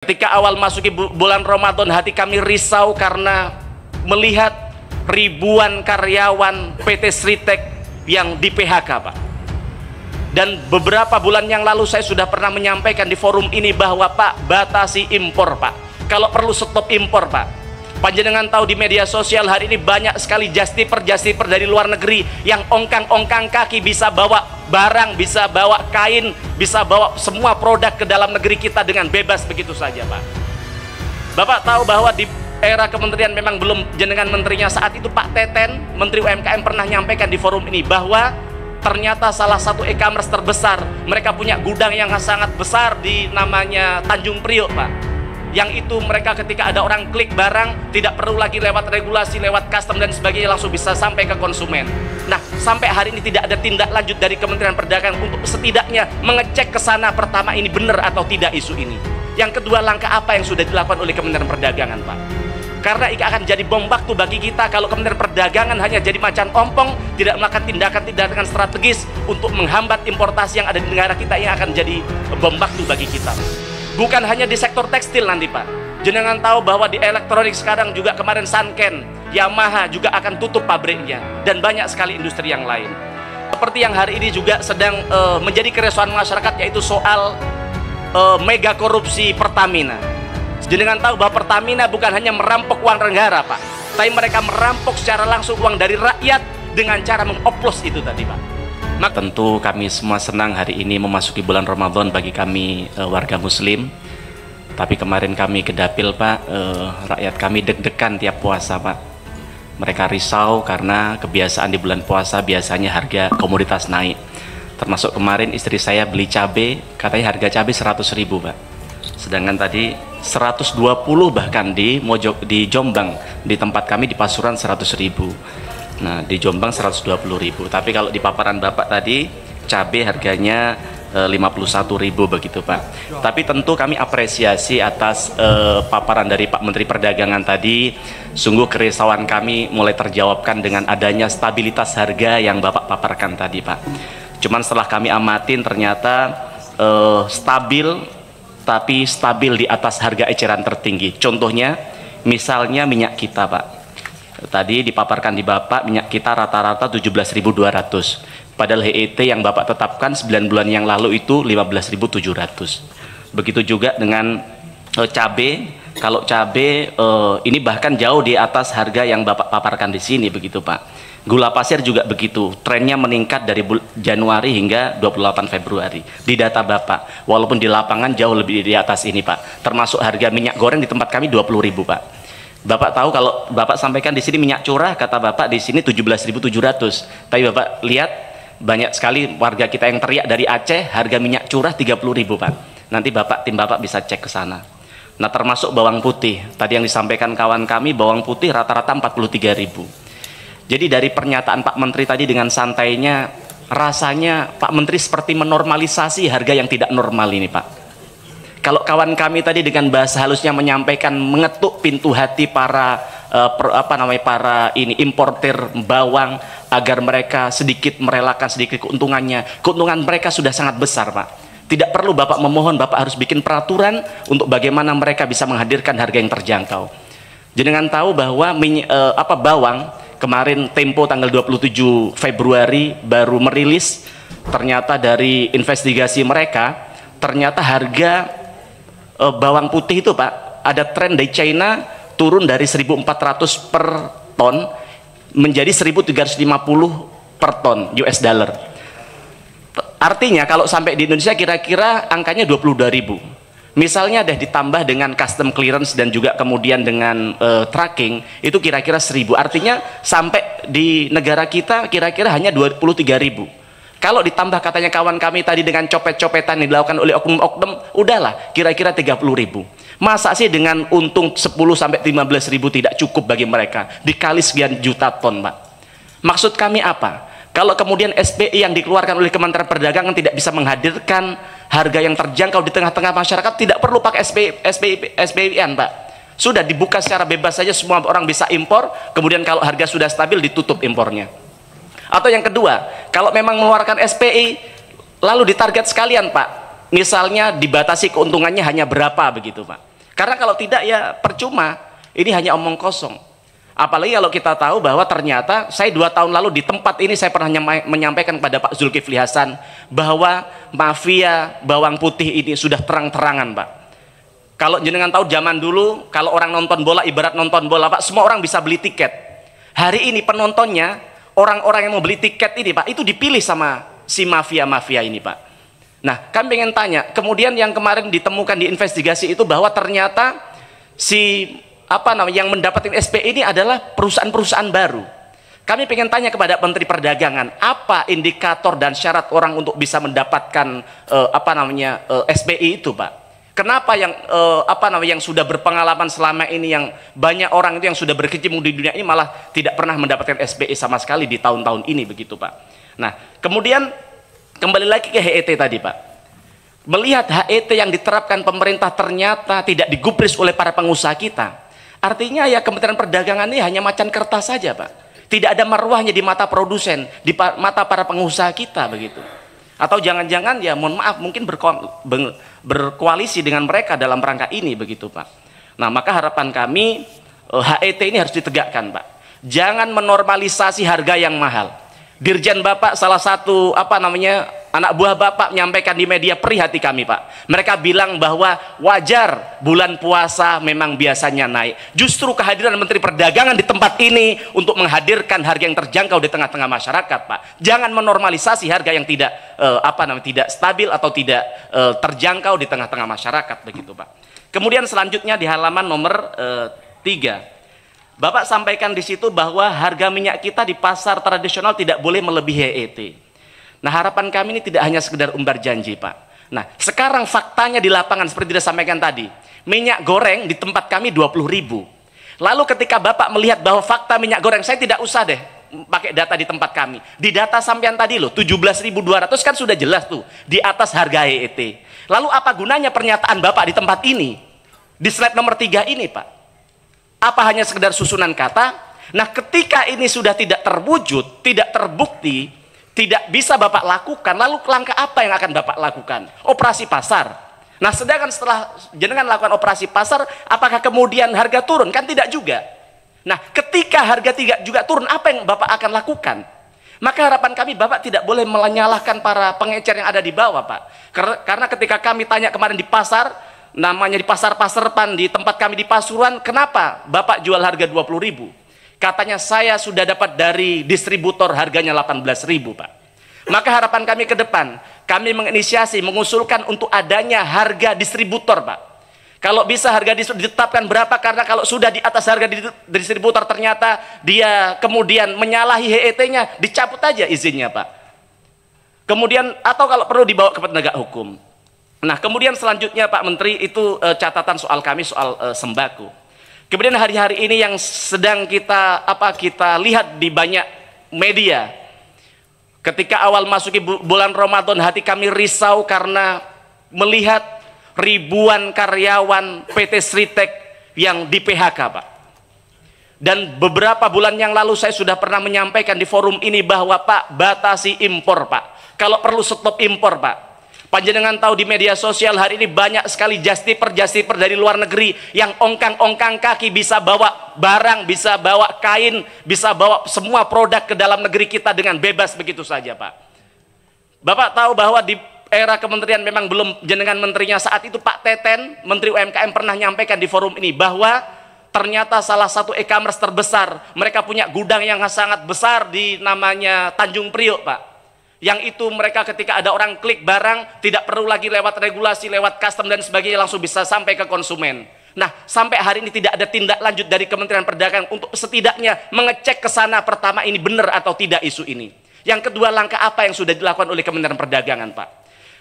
Ketika awal masuki bulan Ramadan, hati kami risau karena melihat ribuan karyawan PT Sritek yang di PHK, Pak. Dan beberapa bulan yang lalu saya sudah pernah menyampaikan di forum ini bahwa Pak, batasi impor, Pak. Kalau perlu stop impor, Pak. Panjenengan tahu di media sosial hari ini banyak sekali justiper dari luar negeri yang ongkang-ongkang kaki bisa bawa barang, bisa bawa kain, bisa bawa semua produk ke dalam negeri kita dengan bebas begitu saja, Pak. Bapak tahu bahwa di era kementerian memang belum jenengan menterinya saat itu, Pak Teten, Menteri UMKM, pernah nyampaikan di forum ini bahwa ternyata salah satu e-commerce terbesar, mereka punya gudang yang sangat besar di namanya Tanjung Priok, Pak. Yang itu mereka ketika ada orang klik barang tidak perlu lagi lewat regulasi, lewat custom dan sebagainya, langsung bisa sampai ke konsumen. Nah, sampai hari ini tidak ada tindak lanjut dari Kementerian Perdagangan untuk setidaknya mengecek ke sana, pertama ini benar atau tidak isu ini. Yang kedua, langkah apa yang sudah dilakukan oleh Kementerian Perdagangan, Pak? Karena ini akan jadi bom waktu bagi kita kalau Kementerian Perdagangan hanya jadi macan ompong, tidak melakukan tindakan-tindakan strategis untuk menghambat importasi yang ada di negara kita, yang akan jadi bom waktu bagi kita. Bukan hanya di sektor tekstil nanti, Pak. Jenengan tahu bahwa di elektronik sekarang juga kemarin Sanken, Yamaha juga akan tutup pabriknya, dan banyak sekali industri yang lain. Seperti yang hari ini juga sedang menjadi keresahan masyarakat, yaitu soal mega korupsi Pertamina. Jenengan tahu bahwa Pertamina bukan hanya merampok uang negara, Pak, tapi mereka merampok secara langsung uang dari rakyat dengan cara mengoplos itu tadi, Pak. Tentu kami semua senang hari ini memasuki bulan Ramadan bagi kami warga muslim. Tapi kemarin kami ke dapil, Pak, rakyat kami deg-degan tiap puasa, Pak. Mereka risau karena kebiasaan di bulan puasa biasanya harga komoditas naik. Termasuk kemarin istri saya beli cabai, katanya harga cabai 100.000, Pak. Sedangkan tadi 120 bahkan di Jombang, di tempat kami di Pasuruan 100.000. Nah, di Jombang 120.000. Tapi kalau di paparan Bapak tadi cabai harganya 51.000 begitu, Pak. Tapi tentu kami apresiasi atas paparan dari Pak Menteri Perdagangan tadi. Sungguh kerisauan kami mulai terjawabkan dengan adanya stabilitas harga yang Bapak paparkan tadi, Pak. Cuman setelah kami amatin ternyata stabil, tapi stabil di atas harga eceran tertinggi. Contohnya misalnya minyak kita, Pak. Tadi dipaparkan di Bapak, minyak kita rata-rata 17.200. Padahal HET yang Bapak tetapkan 9 bulan yang lalu itu 15.700. Begitu juga dengan cabai. Kalau cabai ini bahkan jauh di atas harga yang Bapak paparkan di sini, begitu, Pak. Gula pasir juga begitu. Trennya meningkat dari Januari hingga 28 Februari. Di data Bapak, walaupun di lapangan jauh lebih di atas ini, Pak. Termasuk harga minyak goreng di tempat kami 20.000, Pak. Bapak tahu kalau Bapak sampaikan di sini minyak curah, kata Bapak di sini 17.700. Tapi Bapak lihat banyak sekali warga kita yang teriak dari Aceh harga minyak curah 30.000, Pak. Nanti tim Bapak bisa cek ke sana. Nah, termasuk bawang putih. Tadi yang disampaikan kawan kami, bawang putih rata-rata 43.000. Jadi dari pernyataan Pak Menteri tadi dengan santainya, rasanya Pak Menteri seperti menormalisasi harga yang tidak normal ini, Pak. Kalau kawan kami tadi dengan bahasa halusnya menyampaikan mengetuk pintu hati para importir bawang agar mereka sedikit merelakan sedikit keuntungannya. Keuntungan mereka sudah sangat besar, Pak. Tidak perlu Bapak memohon, Bapak harus bikin peraturan untuk bagaimana mereka bisa menghadirkan harga yang terjangkau. Jenengan tahu bahwa bawang kemarin Tempo tanggal 27 Februari baru merilis, ternyata dari investigasi mereka ternyata harga bawang putih itu, Pak, ada tren dari China turun dari 1.400 per ton menjadi 1.350 per ton US dollar. Artinya kalau sampai di Indonesia kira-kira angkanya 22.000. Misalnya ditambah dengan custom clearance dan juga kemudian dengan tracking, itu kira-kira 1.000. Artinya sampai di negara kita kira-kira hanya 23.000. Kalau ditambah katanya kawan kami tadi dengan copet-copetan yang dilakukan oleh oknum-oknum, udahlah kira-kira 30.000. Masa sih dengan untung 10-15.000 tidak cukup bagi mereka? Dikali sekian juta ton, Pak. Maksud kami apa? Kalau kemudian SPI yang dikeluarkan oleh Kementerian Perdagangan tidak bisa menghadirkan harga yang terjangkau di tengah-tengah masyarakat, tidak perlu pakai SPI-an, Pak. Sudah dibuka secara bebas saja, semua orang bisa impor, kemudian kalau harga sudah stabil ditutup impornya. Atau yang kedua, kalau memang mengeluarkan SPI lalu ditarget sekalian, Pak, misalnya dibatasi keuntungannya hanya berapa begitu, Pak. Karena kalau tidak ya percuma, ini hanya omong kosong. Apalagi kalau kita tahu bahwa ternyata saya 2 tahun lalu di tempat ini saya pernah menyampaikan kepada Pak Zulkifli Hasan bahwa mafia bawang putih ini sudah terang-terangan, Pak. Kalau jenengan tahu zaman dulu kalau orang nonton bola, ibarat nonton bola, Pak, semua orang bisa beli tiket. Hari ini penontonnya, orang-orang yang mau beli tiket ini, Pak, itu dipilih sama si mafia-mafia ini, Pak. Nah, kami pengen tanya, kemudian yang kemarin ditemukan di investigasi itu bahwa ternyata si yang mendapatkan SP ini adalah perusahaan-perusahaan baru. Kami pengen tanya kepada Menteri Perdagangan, apa indikator dan syarat orang untuk bisa mendapatkan SPI itu, Pak? Kenapa yang sudah berpengalaman selama ini, yang banyak orang itu yang sudah berkecimpung di dunia ini malah tidak pernah mendapatkan SPI sama sekali di tahun-tahun ini, begitu, Pak? Nah, kemudian kembali lagi ke HET tadi, Pak. Melihat HET yang diterapkan pemerintah ternyata tidak digubris oleh para pengusaha kita. Artinya ya Kementerian Perdagangan ini hanya macan kertas saja, Pak. Tidak ada marwahnya di mata produsen, di mata para pengusaha kita, begitu. Atau jangan-jangan ya mohon maaf mungkin berkoalisi dengan mereka dalam rangka ini, begitu, Pak. Nah, maka harapan kami HET ini harus ditegakkan, Pak. Jangan menormalisasi harga yang mahal. Dirjen Bapak, salah satu anak buah Bapak menyampaikan di media, perih hati kami, Pak. Mereka bilang bahwa wajar bulan puasa memang biasanya naik. Justru kehadiran Menteri Perdagangan di tempat ini untuk menghadirkan harga yang terjangkau di tengah-tengah masyarakat, Pak. Jangan menormalisasi harga yang tidak tidak stabil atau tidak terjangkau di tengah-tengah masyarakat, begitu, Pak. Kemudian selanjutnya di halaman nomor 3. Bapak sampaikan di situ bahwa harga minyak kita di pasar tradisional tidak boleh melebihi HET. Nah, harapan kami ini tidak hanya sekedar umbar janji, Pak. Nah, sekarang faktanya di lapangan seperti disampaikan tadi, minyak goreng di tempat kami 20.000. Lalu ketika Bapak melihat bahwa fakta minyak goreng, saya tidak usah deh pakai data di tempat kami. Di data sampean tadi loh, 17.200 kan sudah jelas tuh di atas harga HET. Lalu apa gunanya pernyataan Bapak di tempat ini? Di slide nomor 3 ini, Pak. Apa hanya sekedar susunan kata? Nah, ketika ini sudah tidak terwujud, tidak terbukti, tidak bisa Bapak lakukan, lalu langkah apa yang akan Bapak lakukan? Operasi pasar. Nah, sedangkan setelah jenengan lakukan operasi pasar, apakah kemudian harga turun? Kan tidak juga. Nah, ketika harga tidak juga turun, apa yang Bapak akan lakukan? Maka harapan kami Bapak tidak boleh menyalahkan para pengecer yang ada di bawah, Pak. Karena ketika kami tanya kemarin di pasar, namanya di pasar Pasarpan, di tempat kami di Pasuruan, kenapa Bapak jual harga 20.000? Katanya saya sudah dapat dari distributor harganya 18.000, Pak. Maka harapan kami ke depan, kami menginisiasi, mengusulkan untuk adanya harga distributor, Pak. Kalau bisa harga ditetapkan berapa, karena kalau sudah di atas harga distributor ternyata dia kemudian menyalahi HET-nya, dicabut aja izinnya, Pak. Kemudian atau kalau perlu dibawa ke penegak hukum. Nah, kemudian selanjutnya Pak Menteri, itu catatan soal kami soal sembako. Kemudian hari-hari ini yang sedang kita lihat di banyak media, ketika awal masuki bulan Ramadan, hati kami risau karena melihat ribuan karyawan PT Sritek yang di PHK, Pak. Dan beberapa bulan yang lalu saya sudah pernah menyampaikan di forum ini bahwa Pak, batasi impor, Pak. Kalau perlu stop impor, Pak. Panjenengan tahu di media sosial hari ini banyak sekali justiper dari luar negeri yang ongkang-ongkang kaki bisa bawa barang, bisa bawa kain, bisa bawa semua produk ke dalam negeri kita dengan bebas begitu saja, Pak. Bapak tahu bahwa di era kementerian memang belum jenengan menterinya saat itu, Pak Teten, Menteri UMKM, pernah nyampaikan di forum ini bahwa ternyata salah satu e-commerce terbesar, mereka punya gudang yang sangat besar di namanya Tanjung Priok, Pak. Yang itu mereka ketika ada orang klik barang, tidak perlu lagi lewat regulasi, lewat custom dan sebagainya, langsung bisa sampai ke konsumen. Nah, sampai hari ini tidak ada tindak lanjut dari Kementerian Perdagangan untuk setidaknya mengecek ke sana, pertama ini benar atau tidak isu ini. Yang kedua, langkah apa yang sudah dilakukan oleh Kementerian Perdagangan, Pak?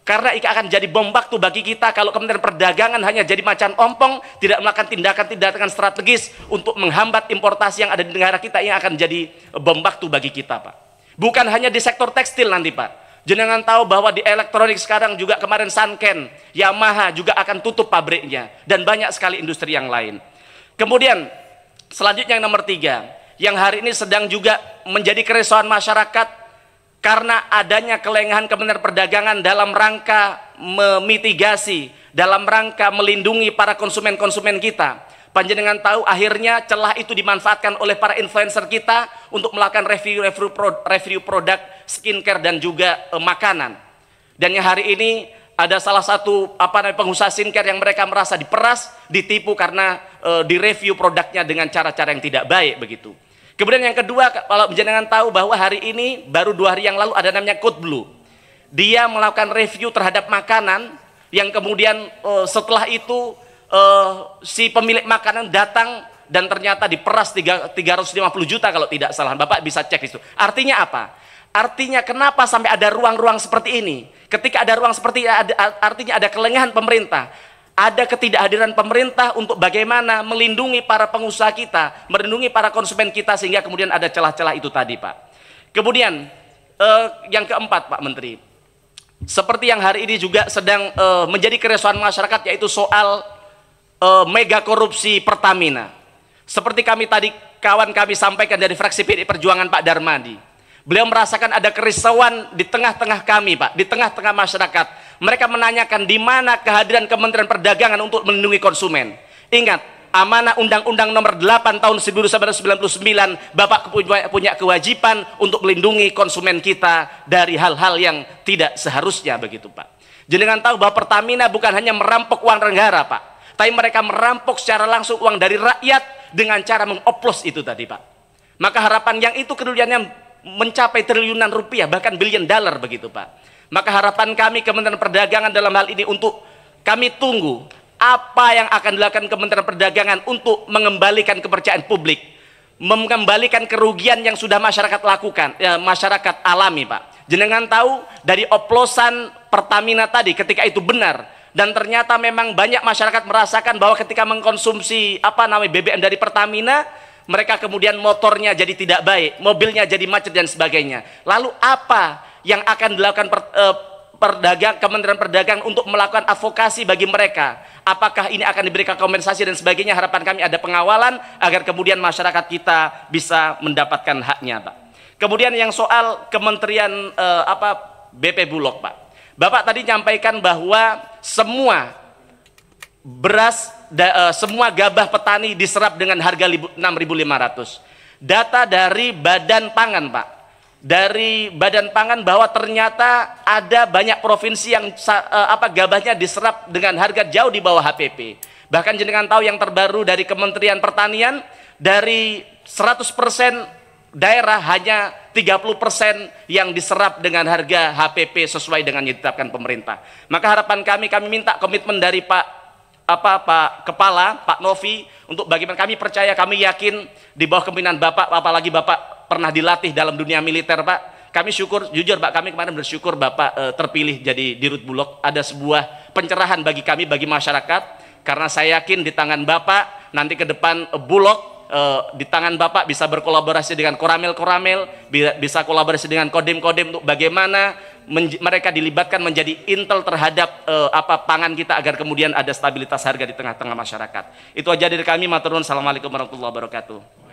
Karena ini akan jadi bom waktu bagi kita kalau Kementerian Perdagangan hanya jadi macan ompong, tidak melakukan tindakan-tindakan strategis untuk menghambat importasi yang ada di negara kita, yang akan jadi bom waktu bagi kita, Pak. Bukan hanya di sektor tekstil nanti, Pak. Jenengan tahu bahwa di elektronik sekarang juga kemarin Sanken, Yamaha juga akan tutup pabriknya, dan banyak sekali industri yang lain. Kemudian selanjutnya yang nomor 3, yang hari ini sedang juga menjadi keresahan masyarakat karena adanya kelengahan Kementerian Perdagangan dalam rangka memitigasi dalam rangka melindungi para konsumen-konsumen kita. Panjenengan tahu akhirnya celah itu dimanfaatkan oleh para influencer kita untuk melakukan review produk skincare dan juga makanan. Dan yang hari ini ada salah satu pengusaha skincare yang mereka merasa diperas, ditipu karena direview produknya dengan cara-cara yang tidak baik begitu. Kemudian yang kedua, kalau panjenengan tahu bahwa hari ini baru 2 hari yang lalu ada namanya Code Blue. Dia melakukan review terhadap makanan yang kemudian setelah itu si pemilik makanan datang dan ternyata diperas 350 juta kalau tidak salah. Bapak bisa cek itu. Artinya apa? Artinya kenapa sampai ada ruang-ruang seperti ini? Ketika ada ruang seperti ini, artinya ada kelengahan pemerintah. Ada ketidakhadiran pemerintah untuk bagaimana melindungi para pengusaha kita, melindungi para konsumen kita, sehingga kemudian ada celah-celah itu tadi, Pak. Kemudian yang keempat, Pak Menteri, seperti yang hari ini juga sedang menjadi keresahan masyarakat, yaitu soal mega korupsi Pertamina. Seperti kawan kami sampaikan dari fraksi PDI Perjuangan, Pak Darmadi, beliau merasakan ada kerisauan di tengah-tengah kami, Pak, di tengah-tengah masyarakat. Mereka menanyakan di mana kehadiran Kementerian Perdagangan untuk melindungi konsumen. Ingat, amanah Undang-Undang Nomor 8 tahun 1999, Bapak punya kewajiban untuk melindungi konsumen kita dari hal-hal yang tidak seharusnya begitu, Pak. Jenengan tahu bahwa Pertamina bukan hanya merampok uang negara, Pak, tapi mereka merampok secara langsung uang dari rakyat dengan cara mengoplos itu tadi, Pak. Maka harapan yang itu kerugiannya mencapai triliunan rupiah, bahkan billion dollar begitu, Pak. Maka harapan kami Kementerian Perdagangan dalam hal ini untuk kami tunggu apa yang akan dilakukan Kementerian Perdagangan untuk mengembalikan kepercayaan publik, mengembalikan kerugian yang sudah masyarakat lakukan, masyarakat alami, Pak. Jenengan tahu dari oplosan Pertamina tadi ketika itu benar, dan ternyata memang banyak masyarakat merasakan bahwa ketika mengkonsumsi BBM dari Pertamina, mereka kemudian motornya jadi tidak baik, mobilnya jadi macet dan sebagainya. Lalu apa yang akan dilakukan Kementerian Perdagangan untuk melakukan advokasi bagi mereka? Apakah ini akan diberikan kompensasi dan sebagainya? Harapan kami ada pengawalan agar kemudian masyarakat kita bisa mendapatkan haknya, Pak. Kemudian yang soal Kementerian BP Bulog, Pak. Bapak tadi nyampaikan bahwa semua beras, semua gabah petani diserap dengan harga 6.500. Data dari Badan Pangan, Pak. Dari Badan Pangan bahwa ternyata ada banyak provinsi yang gabahnya diserap dengan harga jauh di bawah HPP. Bahkan jenengan tahu yang terbaru dari Kementerian Pertanian, dari 100% daerah hanya 30% yang diserap dengan harga HPP sesuai dengan yang ditetapkan pemerintah. Maka harapan kami minta komitmen dari Pak Kepala, Pak Novi, untuk bagaimana kami percaya, kami yakin di bawah kepemimpinan Bapak, apalagi Bapak pernah dilatih dalam dunia militer, Pak. Kami syukur, jujur Pak, kami kemarin bersyukur Bapak terpilih jadi Dirut Bulog. Ada sebuah pencerahan bagi kami, bagi masyarakat, karena saya yakin di tangan Bapak nanti ke depan Bulog, di tangan Bapak bisa berkolaborasi dengan Koramil, bisa kolaborasi dengan Kodim untuk bagaimana mereka dilibatkan menjadi intel terhadap pangan kita agar kemudian ada stabilitas harga di tengah-tengah masyarakat. Itu aja dari kami, matur nuwun. Assalamualaikum warahmatullahi wabarakatuh.